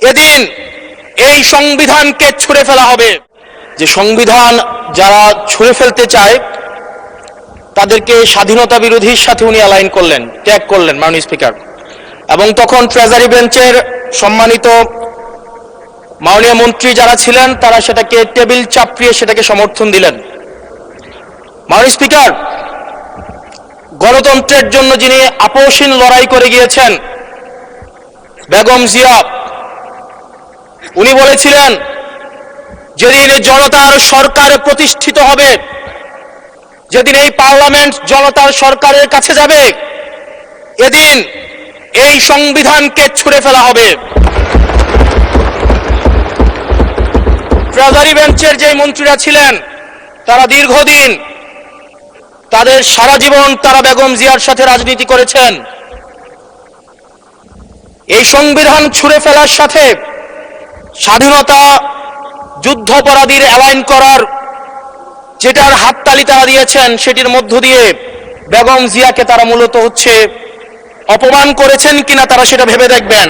এদিন এই সংবিধানকে ছুঁড়ে ফেলা হবে। যে সংবিধান যারা ছুঁড়ে ফেলতে চায় তাদেরকে স্বাধীনতা বিরোধীর সাথে উনি অ্যালাইন করলেন, ট্যাগ করলেন মাননীয় স্পিকার। এবং তখন ট্রেজারি বেঞ্চের সম্মানিত মাননীয় মন্ত্রী যারা ছিলেন তারা সেটাকে টেবিল চাপড়িয়ে সেটাকে সমর্থন দিলেন। মাননীয় স্পিকার, গণতন্ত্রের জন্য যিনি আপোষহীন লড়াই করে গিয়েছেন বেগম জিয়া, উনি বলেছিলেন যেদিন জনতার সরকার প্রতিষ্ঠিত হবে, যেদিন এই পার্লামেন্ট জনতার সরকারের কাছে যাবে, এদিন এই সংবিধানকে ছুঁড়ে ফেলা হবে। ট্রেজারি বেঞ্চের যে মন্ত্রীরা ছিলেন তারা দীর্ঘদিন, তাদের সারা জীবন তারা বেগম জিয়ার সাথে রাজনীতি করেছেন। এই সংবিধান ছুঁড়ে ফেলার সাথে স্বাধীনতা যুদ্ধাপরাধীর অ্যালাইন করার যেটার হাততালি তারা দিয়েছেন, সেটির মধ্য দিয়ে বেগম জিয়াকে তারা মূলত অপমান করেছেন কিনা তারা সেটা ভেবে দেখবেন।